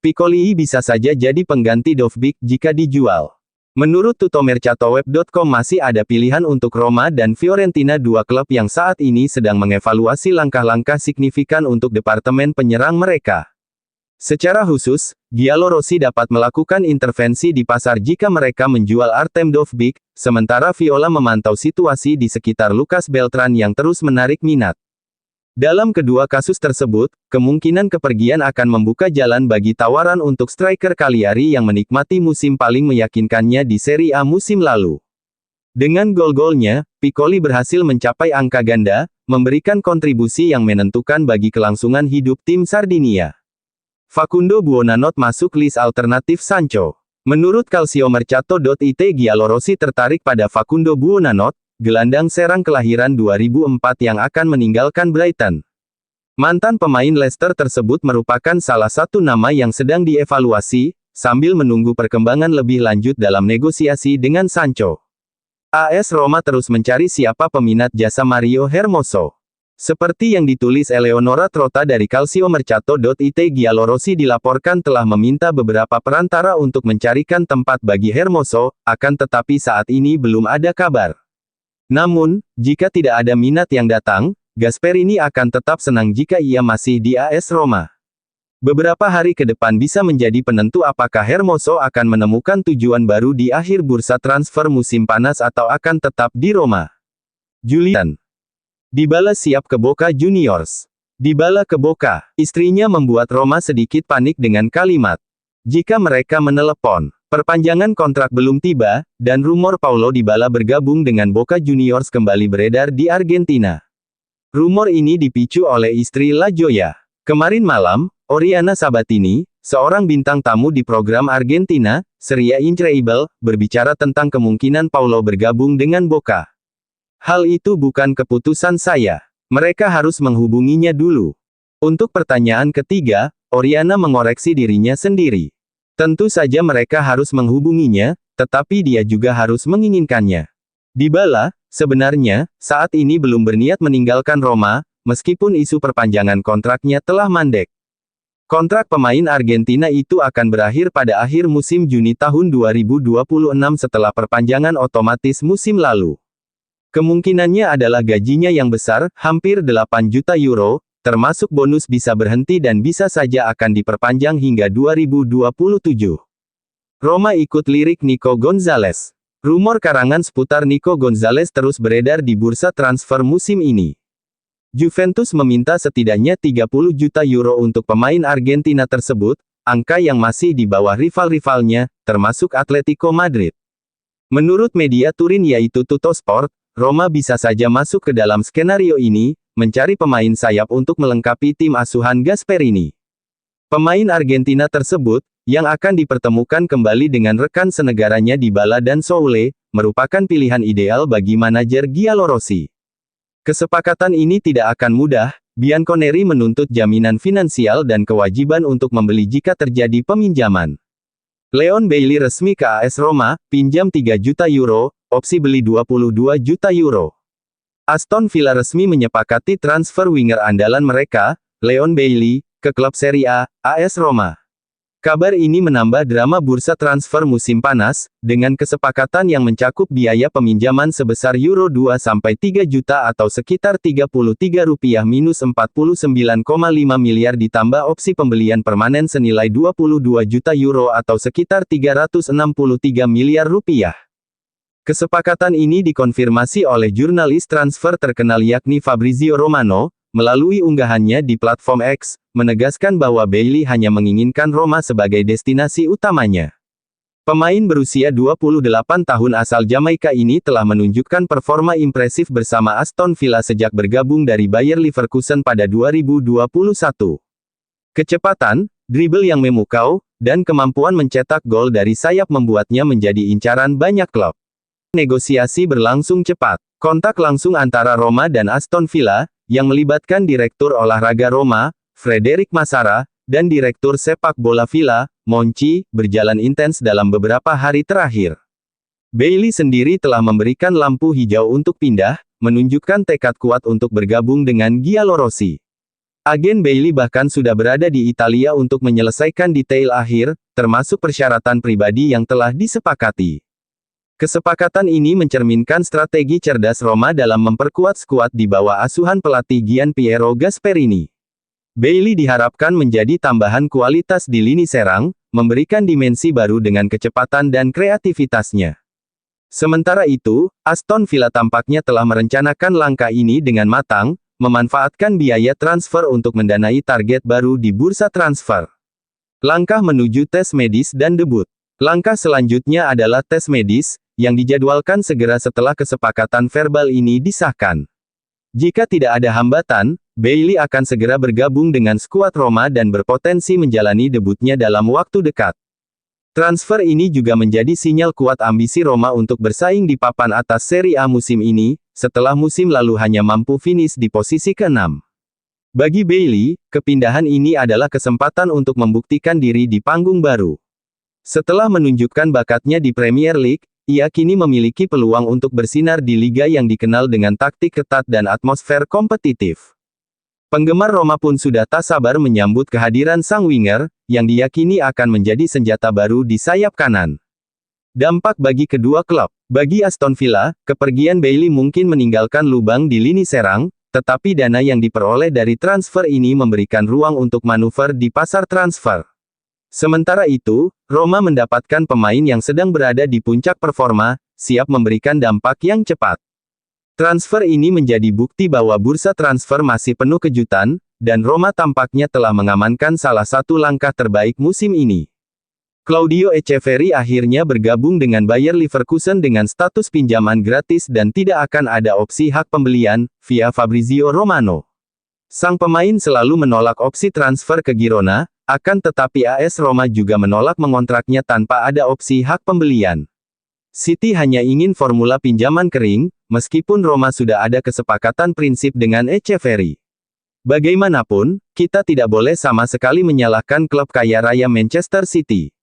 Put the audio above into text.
Piccoli bisa saja jadi pengganti Dovbyk jika dijual. Menurut Tuttomercatoweb.com masih ada pilihan untuk Roma dan Fiorentina, dua klub yang saat ini sedang mengevaluasi langkah-langkah signifikan untuk departemen penyerang mereka. Secara khusus, Giallorossi dapat melakukan intervensi di pasar jika mereka menjual Artem Dovbyk, sementara Viola memantau situasi di sekitar Lucas Beltran yang terus menarik minat. Dalam kedua kasus tersebut, kemungkinan kepergian akan membuka jalan bagi tawaran untuk striker Cagliari yang menikmati musim paling meyakinkannya di Serie A musim lalu. Dengan gol-golnya, Piccoli berhasil mencapai angka ganda, memberikan kontribusi yang menentukan bagi kelangsungan hidup tim Sardinia. Facundo Buonanot masuk list alternatif Sancho. Menurut Calciomercato.it, Giallorossi tertarik pada Facundo Buonanot, gelandang serang kelahiran 2004 yang akan meninggalkan Brighton. Mantan pemain Leicester tersebut merupakan salah satu nama yang sedang dievaluasi, sambil menunggu perkembangan lebih lanjut dalam negosiasi dengan Sancho. AS Roma terus mencari siapa peminat jasa Mario Hermoso. Seperti yang ditulis Eleonora Trotta dari Calciomercato.it, Giallorossi dilaporkan telah meminta beberapa perantara untuk mencarikan tempat bagi Hermoso, akan tetapi saat ini belum ada kabar. Namun, jika tidak ada minat yang datang, Gasperini akan tetap senang jika ia masih di AS Roma. Beberapa hari ke depan bisa menjadi penentu apakah Hermoso akan menemukan tujuan baru di akhir bursa transfer musim panas atau akan tetap di Roma. Julian Dybala siap ke Boca Juniors. Dybala ke Boca. Istrinya membuat Roma sedikit panik dengan kalimat, "Jika mereka menelepon." Perpanjangan kontrak belum tiba, dan rumor Paulo Dybala bergabung dengan Boca Juniors kembali beredar di Argentina. Rumor ini dipicu oleh istri La Joya. Kemarin malam, Oriana Sabatini, seorang bintang tamu di program Argentina, Serie Increíble, berbicara tentang kemungkinan Paulo bergabung dengan Boca. "Hal itu bukan keputusan saya. Mereka harus menghubunginya dulu." Untuk pertanyaan ketiga, Oriana mengoreksi dirinya sendiri. Tentu saja mereka harus menghubunginya, tetapi dia juga harus menginginkannya. Dybala, sebenarnya, saat ini belum berniat meninggalkan Roma, meskipun isu perpanjangan kontraknya telah mandek. Kontrak pemain Argentina itu akan berakhir pada akhir musim Juni tahun 2026 setelah perpanjangan otomatis musim lalu. Kemungkinannya adalah gajinya yang besar, hampir 8 juta euro, termasuk bonus bisa berhenti dan bisa saja akan diperpanjang hingga 2027. Roma ikut lirik Nico Gonzalez. Rumor karangan seputar Nico Gonzalez terus beredar di bursa transfer musim ini. Juventus meminta setidaknya 30 juta euro untuk pemain Argentina tersebut, angka yang masih di bawah rival-rivalnya, termasuk Atletico Madrid. Menurut media Turin yaitu Tuttosport, Roma bisa saja masuk ke dalam skenario ini, mencari pemain sayap untuk melengkapi tim asuhan Gasperini. Pemain Argentina tersebut, yang akan dipertemukan kembali dengan rekan senegaranya Dybala dan Soule, merupakan pilihan ideal bagi manajer Giallorossi. Kesepakatan ini tidak akan mudah, Bianconeri menuntut jaminan finansial dan kewajiban untuk membeli jika terjadi peminjaman. Leon Bailey resmi ke AS Roma, pinjam 3 juta euro, opsi beli 22 juta euro. Aston Villa resmi menyepakati transfer winger andalan mereka, Leon Bailey, ke klub Serie A, AS Roma. Kabar ini menambah drama bursa transfer musim panas, dengan kesepakatan yang mencakup biaya peminjaman sebesar euro 2-3 juta atau sekitar Rp33-49,5 miliar ditambah opsi pembelian permanen senilai 22 juta euro atau sekitar Rp363 miliar. Kesepakatan ini dikonfirmasi oleh jurnalis transfer terkenal yakni Fabrizio Romano, melalui unggahannya di platform X, menegaskan bahwa Bailey hanya menginginkan Roma sebagai destinasi utamanya. Pemain berusia 28 tahun asal Jamaika ini telah menunjukkan performa impresif bersama Aston Villa sejak bergabung dari Bayer Leverkusen pada 2021. Kecepatan, dribble yang memukau, dan kemampuan mencetak gol dari sayap membuatnya menjadi incaran banyak klub. Negosiasi berlangsung cepat. Kontak langsung antara Roma dan Aston Villa, yang melibatkan Direktur Olahraga Roma, Frederic Massara, dan Direktur Sepak Bola Villa, Monchi, berjalan intens dalam beberapa hari terakhir. Bailey sendiri telah memberikan lampu hijau untuk pindah, menunjukkan tekad kuat untuk bergabung dengan Giallorossi. Agen Bailey bahkan sudah berada di Italia untuk menyelesaikan detail akhir, termasuk persyaratan pribadi yang telah disepakati. Kesepakatan ini mencerminkan strategi cerdas Roma dalam memperkuat skuad di bawah asuhan pelatih Gian Piero Gasperini. Bailey diharapkan menjadi tambahan kualitas di lini serang, memberikan dimensi baru dengan kecepatan dan kreativitasnya. Sementara itu, Aston Villa tampaknya telah merencanakan langkah ini dengan matang, memanfaatkan biaya transfer untuk mendanai target baru di bursa transfer. Langkah menuju tes medis dan debut. Langkah selanjutnya adalah tes medis, yang dijadwalkan segera setelah kesepakatan verbal ini disahkan. Jika tidak ada hambatan, Bailey akan segera bergabung dengan skuad Roma dan berpotensi menjalani debutnya dalam waktu dekat. Transfer ini juga menjadi sinyal kuat ambisi Roma untuk bersaing di papan atas Serie A musim ini, setelah musim lalu hanya mampu finish di posisi ke-6. Bagi Bailey, kepindahan ini adalah kesempatan untuk membuktikan diri di panggung baru. Setelah menunjukkan bakatnya di Premier League, ia kini memiliki peluang untuk bersinar di liga yang dikenal dengan taktik ketat dan atmosfer kompetitif. Penggemar Roma pun sudah tak sabar menyambut kehadiran sang winger, yang diyakini akan menjadi senjata baru di sayap kanan. Dampak bagi kedua klub. Bagi Aston Villa, kepergian Bailey mungkin meninggalkan lubang di lini serang, tetapi dana yang diperoleh dari transfer ini memberikan ruang untuk manuver di pasar transfer. Sementara itu, Roma mendapatkan pemain yang sedang berada di puncak performa, siap memberikan dampak yang cepat. Transfer ini menjadi bukti bahwa bursa transfer masih penuh kejutan, dan Roma tampaknya telah mengamankan salah satu langkah terbaik musim ini. Claudio Echeverri akhirnya bergabung dengan Bayer Leverkusen dengan status pinjaman gratis dan tidak akan ada opsi hak pembelian, via Fabrizio Romano. Sang pemain selalu menolak opsi transfer ke Girona, akan tetapi AS Roma juga menolak mengontraknya tanpa ada opsi hak pembelian. City hanya ingin formula pinjaman kering, meskipun Roma sudah ada kesepakatan prinsip dengan Echeverri. Bagaimanapun, kita tidak boleh sama sekali menyalahkan klub kaya raya Manchester City.